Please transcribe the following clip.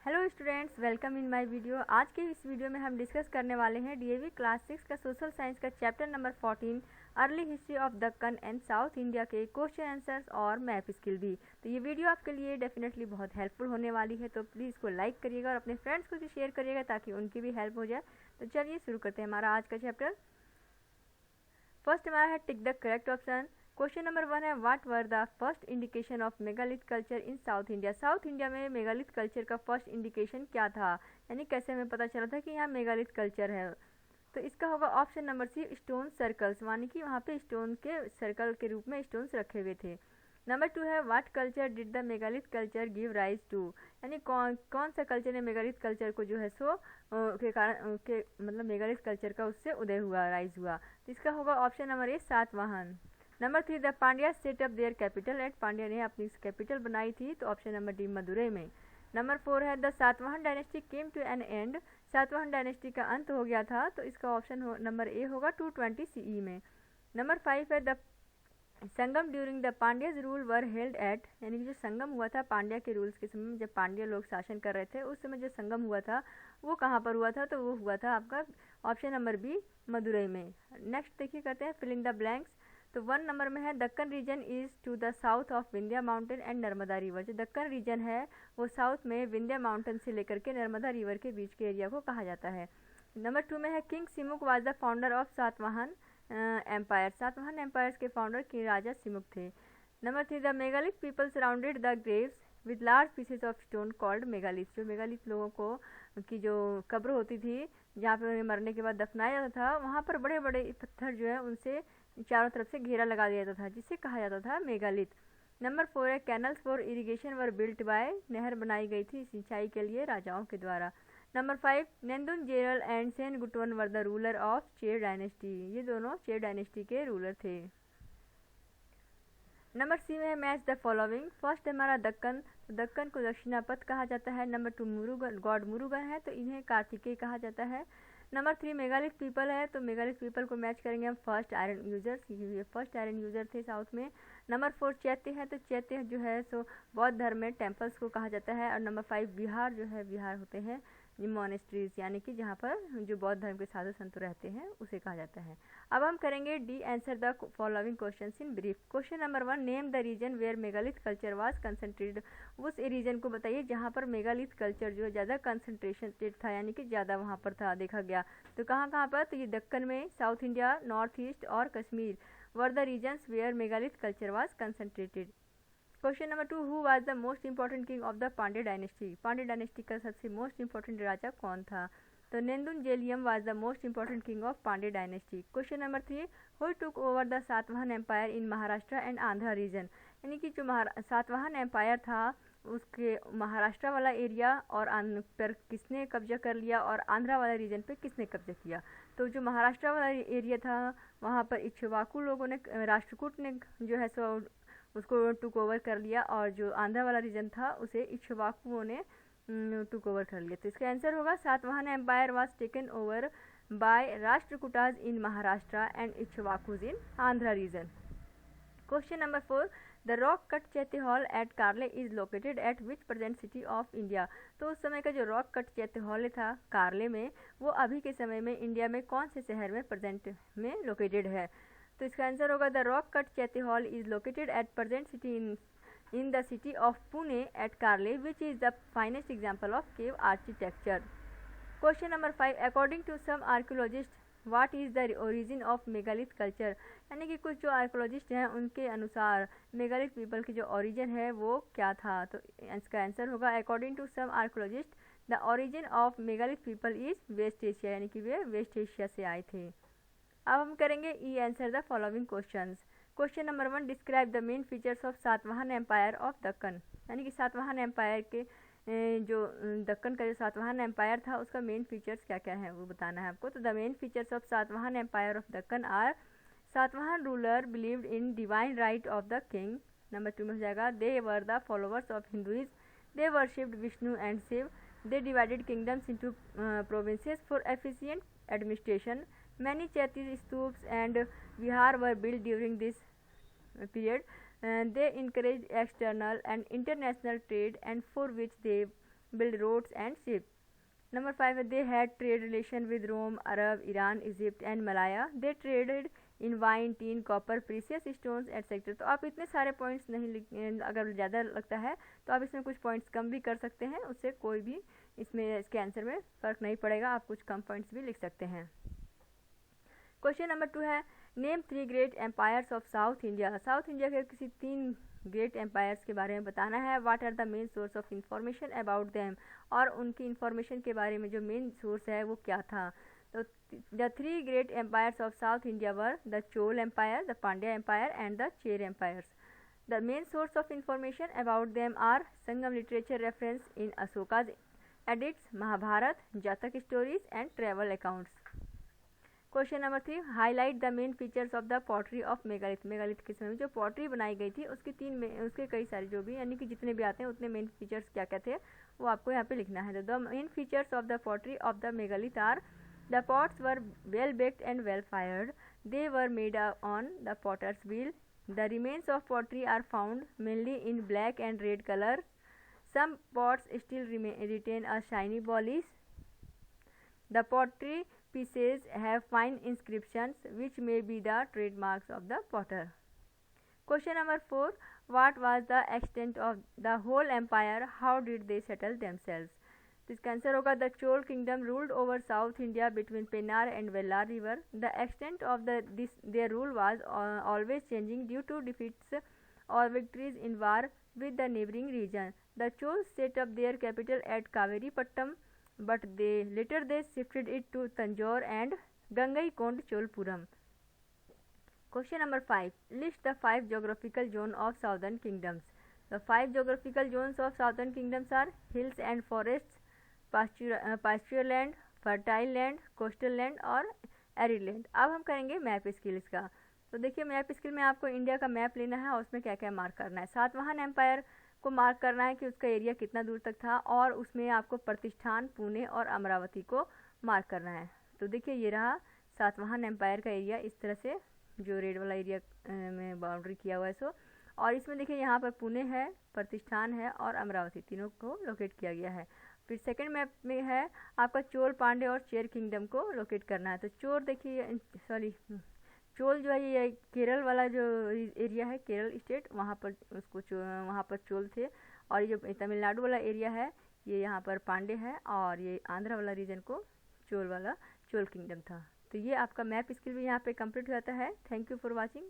Hello students, welcome in my video. आज के इस वीडियो में हम डिस्कस करने वाले हैं डीएवी क्लास 6 का सोशल साइंस का chapter number 14 early history of Deccan and south India के क्वेश्चन आंसर्स और मैप स्किल भी। तो ये वीडियो आपके लिए डेफिनेटली बहुत हेल्पफुल होने वाली है, तो प्लीज़ इसको लाइक करिएगा और अपने फ्रेंड्स को भी शेयर करिएगा ताकि उनकी भी हेल्प हो जाए। तो चलिए शुरू करते हैं हमारा आज का चैप्टर। फर्स्ट हमारा है tick the correct option. Question number 1 है what were the first indication of megalith culture in south India. South India में मेगालिथ कल्चर का फर्स्ट इंडिकेशन क्या था, यानी कैसे हमें पता चला था कि यहाँ मेगालिथ कल्चर है। तो इसका होगा option number C, stone circles, मानी कि वहाँ पे स्टोन के सर्कल के रूप में स्टोन्स रखे हुए थे। नंबर 2 है what culture did the megalith culture give rise to, यानी कौन सा कल्चर ने मेगालिथ कल्चर को जो है सो के कारण के मतलब मेगालिथ कल्चर का उससे उदय हुआ, राइज हुआ। तो इसका होगा option number A, Satavahana. Number 3 the Pandya set up their capital eight, Pandya ने अपनी कैपिटल बनाई थी, तो ऑप्शन नंबर डी मदुरई में। नंबर 4 है the Satavahana dynasty came to an end, Satavahana dynasty का अंत हो गया था, तो इसका ऑप्शन नंबर ए होगा 220 सीई में। नंबर 5 है the Sangam during the Pandyas rule were held at, यानी कि जो संगम हुआ था पांड्या के रूल्स के समय में, जब पांड्या लोग शासन कर रहे थे उस समय जो संगम हुआ था वो कहाँ पर हुआ था, तो वो हुआ था आपका ऑप्शन नंबर बी मदुरई में। नेक्स्ट देखिए करते हैं फिलिंग द ब्लैंक्स। तो 1 नंबर में है Deccan region is to the south of Vindhya mountain and Narmada river. जो दक्कन रीजन है वो साउथ में विंध्या माउंटेन से लेकर के नर्मदा रिवर के बीच के एरिया को कहा जाता है। नंबर 2 में है king Simuka was the founder of Satavahana empire, Satavahana empires के फाउंडर किंग राजा सिमुक थे। Number 3 the megalith people surrounded the graves with large pieces of stone called megalith. जो मेगालिथ लोगों को की जो कब्र होती थी जहाँ पे उन्हें मरने के बाद दफनाया जाता था, वहाँ पर बड़े बड़े पत्थर जो है उनसे चारों तरफ से घेरा लगा दिया जाता था, जिसे कहा जाता था मेगालिथ। नंबर 4 है canals for irrigation were built by, नहर बनाई गई थी सिंचाई के लिए राजाओं के द्वारा। Number 5 Nedun Cheral and Senguttuvan were the ruler of Chera dynasty, ये दोनों चेर डायनेस्टी के रूलर थे। नंबर सी में है मैच द फॉलोइंग। फर्स्ट हमारा दक्कन, तो दक्कन को दक्षिणापथ कहा जाता है। नंबर 2 मुरुगन, गॉड मुरुगन है तो इन्हें कार्तिकेय कहा जाता है। नंबर 3 मेगालिथ पीपल है, तो मेगालिथ पीपल को मैच करेंगे हम फर्स्ट आयरन यूजर्स, ये फर्स्ट आयरन यूजर थे साउथ में। नंबर 4 चैत्य है, तो चैत्य जो है सो बौद्ध धर्म में टेम्पल्स को कहा जाता है। और नंबर 5 विहार जो है, विहार होते हैं मॉनेस्ट्रीज, यानी कि जहाँ पर जो बौद्ध धर्म के साधु संत रहते हैं उसे कहा जाता है। अब हम करेंगे D answer the following questions in brief. Question number 1 name the region where megalith culture was concentrated, उस रीजन को बताइए जहाँ पर मेगालिथ कल्चर जो है ज़्यादा कंसंट्रेशन था, यानी कि ज़्यादा वहाँ पर था देखा गया। तो कहाँ कहाँ पर, तो ये दक्कन में, साउथ इंडिया, नॉर्थ ईस्ट और Kashmir were the regions where megalith culture was concentrated. Question number 2 who was the most important king of the Pandya dynasty, Pandya dynasty का सबसे मोस्ट इंपॉर्टेंट राजा कौन था, तो Nedunchezhiyan was the most important king of Pandya dynasty. Question number 3 who took over the Satavahana empire in Maharashtra and Andhra region, यानी कि जो Satavahana empire था उसके महाराष्ट्र वाला एरिया और पर किसने कब्जा कर लिया और आंध्रा वाला रीजन पे किसने कब्जा किया। तो जो महाराष्ट्र वाला एरिया था वहाँ पर इक्ष्वाकु लोगों ने, राष्ट्रकूट ने जो है सो उसको टुक ओवर कर लिया, और जो आंध्रा वाला रीजन था उसे इक्ष्वाकुओं ने टुक ओवर कर लिया। तो इसका आंसर होगा Satavahana empire was taken over by Rashtrakutas in Maharashtra and Ikshvakus in Andhra region. Question number 4 the rock cut chaitya hall at Karle is located at which present city of India, तो उस समय का जो रॉक कट चैत्य हॉल था कार्ले में, वो अभी के समय में इंडिया में कौन से शहर में प्रेजेंट में लोकेटेड है। तो इसका आंसर होगा the rock cut chaitya hall is located at present city in the city of Pune at Karle which is the finest example of cave architecture. Question number 5 according to some archaeologist what is the origin of megalith culture, यानी कि कुछ जो archaeologist हैं उनके अनुसार megalith people की जो origin है वो क्या था। तो इसका आंसर होगा according to some archaeologist the origin of megalith people is West Asia, यानी कि वे वेस्ट एशिया से आए थे। अब हम करेंगे E answer the following questions. Question number 1 describe the main features of Satavahana empire of Deccan, यानी कि सातवाहन एम्पायर के जो दक्कन का जो सातवाहन एम्पायर था उसका मेन फीचर्स क्या क्या है वो बताना है आपको। तो the main features of Satavahana empire of Deccan are Satavahana ruler believed in divine right of the king. Number 2 में हो जाएगा they were the followers of Hinduism, they worshipped Vishnu and Shiva, they divided kingdoms into provinces for efficient administration, many Chaiti stoops and vihar were built during this period. They encouraged external and international trade and for which they build roads and ships. Number 5 है they had trade relation with Rome, Arab, Iran, Egypt and Malaya. They traded in wine, tin, copper, precious stones etc. तो आप इतने सारे points नहीं लिख, अगर ज़्यादा लगता है तो आप इसमें कुछ पॉइंट्स कम भी कर सकते हैं, उससे कोई भी इसमें इसके आंसर में फ़र्क नहीं पड़ेगा, आप कुछ कम पॉइंट्स भी लिख सकते हैं। क्वेश्चन नंबर 2 है name 3 great empires of south India. South India के किसी 3 ग्रेट एम्पायर्स के बारे में बताना है। What are the main source of information about them, और उनकी इंफॉर्मेशन के बारे में जो मेन सोर्स है वो क्या था। तो the 3 great empires of south India were the Chola empire, the Pandya empire and the Chera empires. The main source of information about them are Sangam literature reference in Ashoka's edicts, Mahabharata, Jataka stories and travel accounts. Question number 3 highlight the main features of the pottery of megalith. Megalith के समय में जो pottery बनाई गई थी उसके कई सारे जो भी यानी कि जितने भी आते हैं उतने मेन फीचर्स क्या क्या थे वो आपको यहाँ पे लिखना है। The main features of the pottery of the megalith are the pots were well baked and well fired, they were made on the potter's wheel, the remains of pottery are found mainly in black and red colour, some pots still retain a shiny polish, the pottery pieces have fine inscriptions which may be the trademarks of the potter. Question number 4 what was the extent of the whole empire, how did they settle themselves? तो इसका answer होगा the Chola kingdom ruled over south India between Pennar and Vellar river, the extent of their rule was always changing due to defeats or victories in war with the neighboring region. The Chols set up their capital at Kaveripattam, but later they shifted it to Tanjore and Gangaikond Cholpuram. Question number 5 list the 5 geographical zones of southern kingdoms. The 5 geographical zones of southern kingdoms are hills and forests, pasture land, fertile land, coastal land और arid land. अब हम करेंगे map skills का। तो देखिए map skill में आपको India का मैप लेना है और उसमें क्या क्या मार्क करना है। सातवाहन एम्पायर को मार्क करना है कि उसका एरिया कितना दूर तक था, और उसमें आपको प्रतिष्ठान, पुणे और अमरावती को मार्क करना है। तो देखिए ये रहा सातवाहन एम्पायर का एरिया, इस तरह से जो रेड वाला एरिया में बाउंड्री किया हुआ है सो, और इसमें देखिए यहाँ पर पुणे है, प्रतिष्ठान है और अमरावती, तीनों को लोकेट किया गया है। फिर सेकंड मैप में है आपका चोल, पांडे और चेर किंगडम को लोकेट करना है। तो चोल जो है ये केरल वाला जो एरिया है, केरल स्टेट, वहाँ पर उसको वहाँ पर चोल थे, और ये जो तमिलनाडु वाला एरिया है ये यहाँ पर पांडे है, और ये आंध्रा वाला रीजन को चोल किंगडम था। तो ये आपका मैप स्किल भी यहाँ पे कंप्लीट हो जाता है। Thank you for watching.